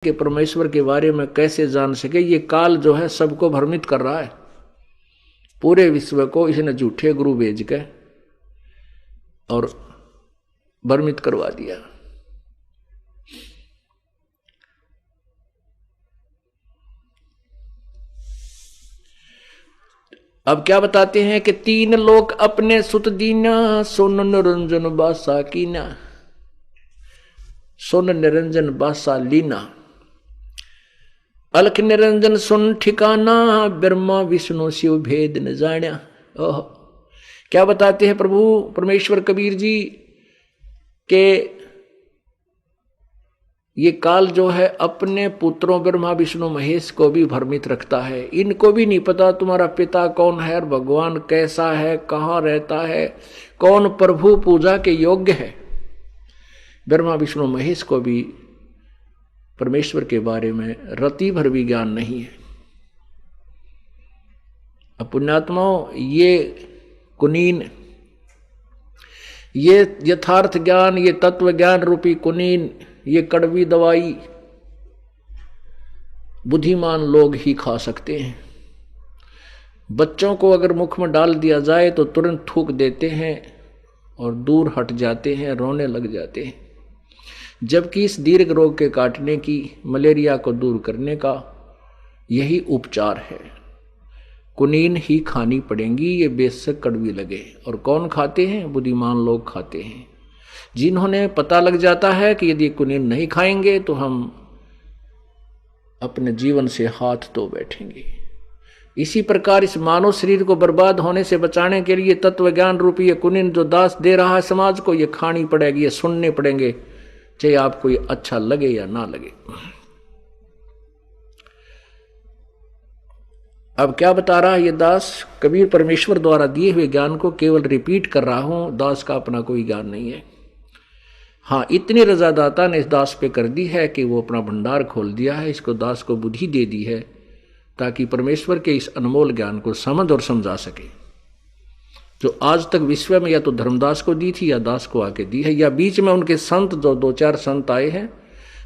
कि परमेश्वर के बारे में कैसे जान सके। ये काल जो है सबको भ्रमित कर रहा है, पूरे विश्व को इसने झूठे गुरु भेज के और भ्रमित करवा दिया। अब क्या बताते हैं कि तीन लोग अपने सुत दीना, सोन निरंजन बासा कीना, सोन निरंजन बासा लीना, अलख निरंजन सुन ठिकाना, ब्रह्मा विष्णु शिव भेद न जाना। ओह, क्या बताते हैं प्रभु परमेश्वर कबीर जी के ये काल जो है अपने पुत्रों ब्रह्मा विष्णु महेश को भी भ्रमित रखता है। इनको भी नहीं पता तुम्हारा पिता कौन है और भगवान कैसा है, कहाँ रहता है, कौन प्रभु पूजा के योग्य है। ब्रह्मा विष्णु महेश को भी परमेश्वर के बारे में रति भर भी ज्ञान नहीं है। अब पुण्यात्माओं, ये कुनीन, ये यथार्थ ज्ञान, ये तत्व ज्ञान रूपी कुनीन, ये कड़वी दवाई बुद्धिमान लोग ही खा सकते हैं। बच्चों को अगर मुख में डाल दिया जाए तो तुरंत थूक देते हैं और दूर हट जाते हैं, रोने लग जाते हैं। जबकि इस दीर्घ रोग के काटने की, मलेरिया को दूर करने का यही उपचार है। कुनीन ही खानी पड़ेंगी, ये बेशक कड़वी लगे। और कौन खाते हैं? बुद्धिमान लोग खाते हैं, जिन्होंने पता लग जाता है कि यदि कुनीन नहीं खाएंगे तो हम अपने जीवन से हाथ धो बैठेंगे। इसी प्रकार इस मानव शरीर को बर्बाद होने से बचाने के लिए तत्व ज्ञान रूपी ये कुनीन जो दास दे रहा है समाज को, ये खानी पड़ेगी, ये सुनने पड़ेंगे, चाहे आपको ये अच्छा लगे या ना लगे। अब क्या बता रहा है ये दास? कबीर परमेश्वर द्वारा दिए हुए ज्ञान को केवल रिपीट कर रहा हूं, दास का अपना कोई ज्ञान नहीं है। हाँ, इतनी रजा दाता ने इस दास पे कर दी है कि वो अपना भंडार खोल दिया है, इसको दास को बुद्धि दे दी है ताकि परमेश्वर के इस अनमोल ज्ञान को समझ और समझा सके, जो आज तक विश्व में या तो धर्मदास को दी थी या दास को आके दी है, या बीच में उनके संत जो 2-4 संत आए हैं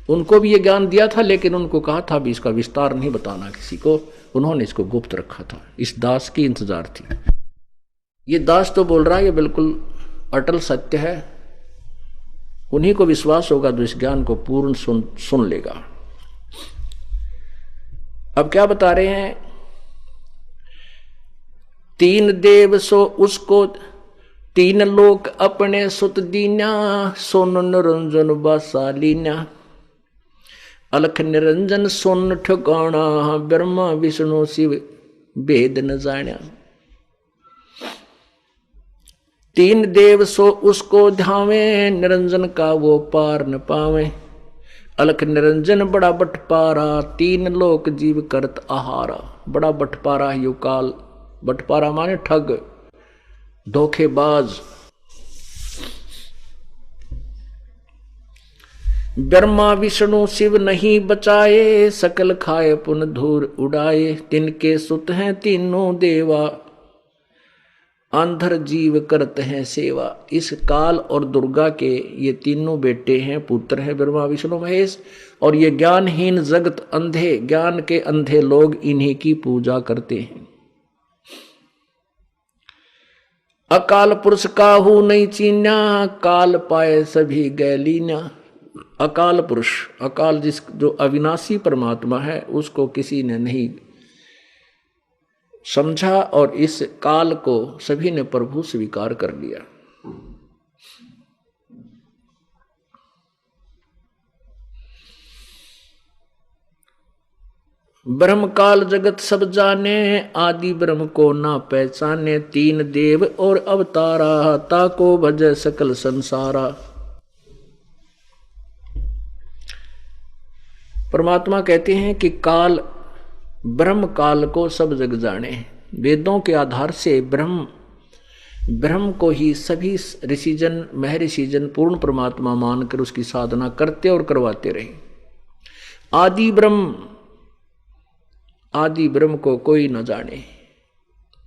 उनको भी ये ज्ञान दिया था, लेकिन उनको कहा था भी इसका विस्तार नहीं बताना किसी को, उन्होंने इसको गुप्त रखा था। इस दास की इंतजार थी। ये दास तो बोल रहा है ये बिल्कुल अटल सत्य है, उन्हीं को विश्वास होगा जो इस ज्ञान को पूर्ण सुन लेगा। अब क्या बता रहे हैं? तीन देव सो उसको, तीन लोक अपने सुत दीना, सोन निरंजन बासा लीना, अलख निरंजन सोन ठिकाना, ब्रह्मा विष्णु शिव भेद न जाना। तीन देव सो उसको ध्यावे, निरंजन का वो पार न पावे, अलख निरंजन बड़ा बटपारा, तीन लोक जीव करत आहारा। बड़ा बटपारा यो काल, बटपारा माने ठग, धोखेबाज। ब्रह्मा विष्णु शिव नहीं बचाए, सकल खाए पुन धूर उड़ाए, तिनके सुत हैं तीनों देवा, अंधर जीव करते हैं सेवा। इस काल और दुर्गा के ये तीनों बेटे हैं, पुत्र हैं ब्रह्मा विष्णु महेश, और ये ज्ञानहीन जगत, अंधे, ज्ञान के अंधे लोग इन्हीं की पूजा करते हैं। अकाल पुरुष काहू नहीं चीना, काल पाए सभी गैलीना। अकाल पुरुष, अकाल जिस जो अविनाशी परमात्मा है, उसको किसी ने नहीं समझा और इस काल को सभी ने प्रभु स्वीकार कर लिया। ब्रह्म काल जगत सब जाने, आदि ब्रह्म को ना पहचाने, तीन देव और अवतारा, ताको भज सकल संसारा। परमात्मा कहते हैं कि काल, ब्रह्म काल को सब जग जाने। वेदों के आधार से ब्रह्म को ही सभी ऋषिजन, महर्षिजन पूर्ण परमात्मा मानकर उसकी साधना करते और करवाते रहे। आदि ब्रह्म को कोई न जाने।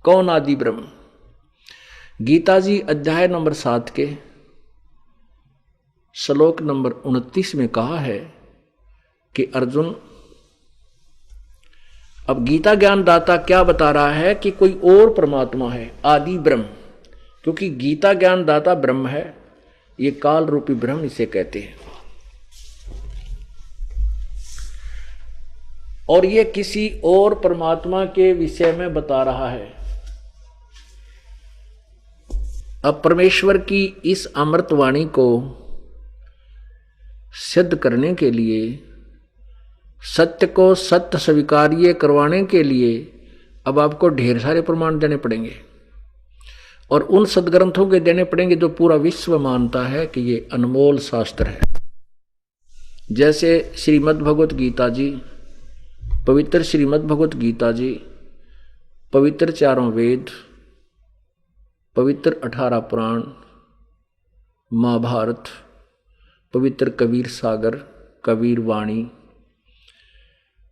कौन आदि ब्रह्म? गीता जी अध्याय नंबर 7 के श्लोक नंबर 29 में कहा है कि अर्जुन, अब गीता ज्ञान दाता क्या बता रहा है कि कोई और परमात्मा है, आदि ब्रह्म, क्योंकि गीता ज्ञान दाता ब्रह्म है, ये काल रूपी ब्रह्म इसे कहते हैं। और ये किसी और परमात्मा के विषय में बता रहा है। अब परमेश्वर की इस अमृतवाणी को सिद्ध करने के लिए, सत्य को सत्य स्वीकार्य करवाने के लिए अब आपको ढेर सारे प्रमाण देने पड़ेंगे, और उन सदग्रंथों के देने पड़ेंगे जो पूरा विश्व मानता है कि ये अनमोल शास्त्र है। जैसे श्रीमद् भगवत गीता जी, पवित्र श्रीमद् भगवत गीता जी, पवित्र चारों वेद, पवित्र 18 पुराण, महाभारत, पवित्र कबीर सागर, कबीर वाणी,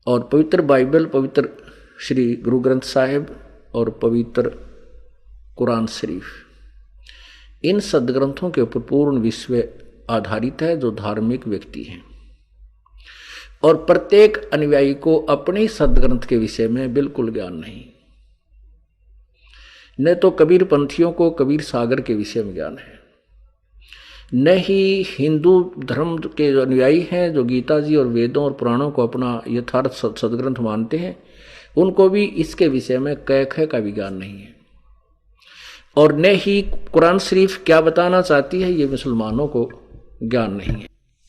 और पवित्र बाइबल, पवित्र श्री गुरु ग्रंथ साहिब और पवित्र कुरान शरीफ, इन सदग्रंथों के ऊपर पूर्ण विश्व आधारित है जो धार्मिक व्यक्ति हैं। और प्रत्येक अनुयायी को अपने सदग्रंथ के विषय में बिल्कुल ज्ञान नहीं। न तो कबीर पंथियों को कबीर सागर के विषय में ज्ञान है, न ही हिंदू धर्म के जो अनुयायी हैं जो गीता जी और वेदों और पुराणों को अपना यथार्थ सदग्रंथ मानते हैं, उनको भी इसके विषय में क का भी ज्ञान नहीं है। और न ही कुरान शरीफ क्या बताना चाहती है ये मुसलमानों को ज्ञान नहीं है।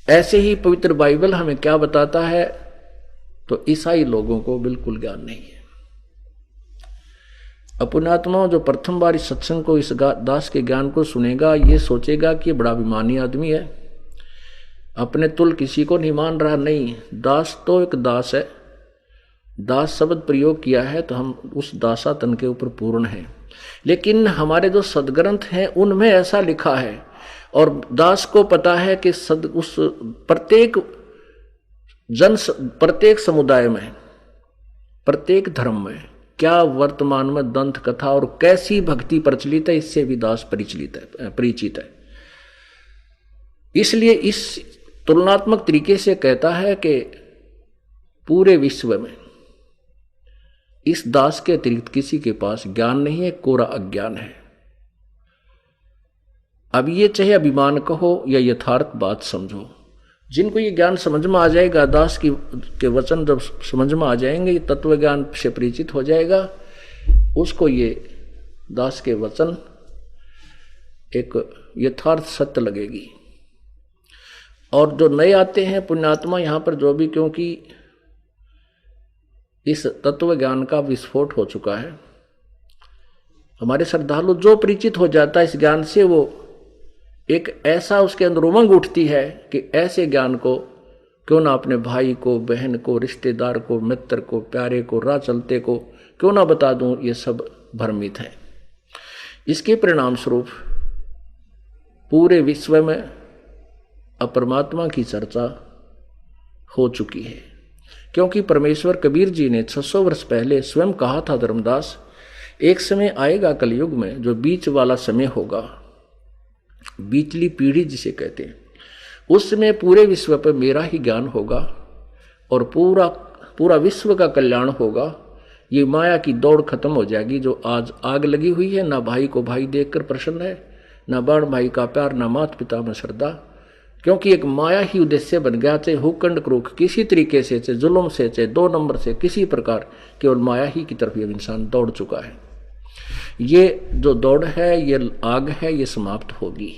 ऐसे ही पवित्र बाइबल हमें क्या बताता है तो ईसाई लोगों को बिल्कुल ज्ञान नहीं है। पुण्यात्माओं, जो प्रथम बार इस सत्संग को, इस दास के ज्ञान को सुनेगा, ये सोचेगा कि बड़ा अभिमानी आदमी है, अपने तुल किसी को नहीं मान रहा। नहीं, दास तो एक दास है। दास शब्द प्रयोग किया है तो हम उस दासातन के ऊपर पूर्ण हैं। लेकिन हमारे जो सदग्रंथ हैं उनमें ऐसा लिखा है, और दास को पता है कि उस प्रत्येक प्रत्येक समुदाय में, प्रत्येक धर्म में क्या वर्तमान में दंत कथा और कैसी भक्ति प्रचलित है, इससे भी दास परिचित है। इसलिए इस तुलनात्मक तरीके से कहता है कि पूरे विश्व में इस दास के अतिरिक्त किसी के पास ज्ञान नहीं है, कोरा अज्ञान है। अब ये चाहे अभिमान कहो या यथार्थ बात समझो, जिनको ये ज्ञान समझ में आ जाएगा, दास के वचन जब समझ में आ जाएंगे, ये तत्व ज्ञान से परिचित हो जाएगा, उसको ये दास के वचन एक यथार्थ सत्य लगेगी। और जो नए आते हैं पुण्यात्मा यहाँ पर जो भी, क्योंकि इस तत्व ज्ञान का विस्फोट हो चुका है, हमारे श्रद्धालु जो परिचित हो जाता है इस ज्ञान से, वो एक ऐसा उसके अंदर उमंग उठती है कि ऐसे ज्ञान को क्यों ना अपने भाई को, बहन को, रिश्तेदार को, मित्र को, प्यारे को, राह चलते को क्यों ना बता दूं, ये सब भ्रमित है। इसके परिणाम स्वरूप पूरे विश्व में अपरमात्मा की चर्चा हो चुकी है। क्योंकि परमेश्वर कबीर जी ने 600 वर्ष पहले स्वयं कहा था, धर्मदास, एक समय आएगा कलयुग में जो बीच वाला समय होगा, बीचली पीढ़ी जिसे कहते हैं, उस समय पूरे विश्व पर मेरा ही ज्ञान होगा और पूरा विश्व का कल्याण होगा। ये माया की दौड़ खत्म हो जाएगी जो आज आग लगी हुई है। ना भाई को भाई देखकर प्रसन्न है, ना बहन भाई का प्यार, ना माता पिता में श्रद्धा, क्योंकि एक माया ही उद्देश्य बन गया। चाहे हुकंड क्रूख किसी तरीके से, चाहे जुल्म से, चाहे 2 नंबर से, किसी प्रकार केवल माया ही की तरफ ये इंसान दौड़ चुका है। ये जो दौड़ है, ये आग है, ये समाप्त होगी।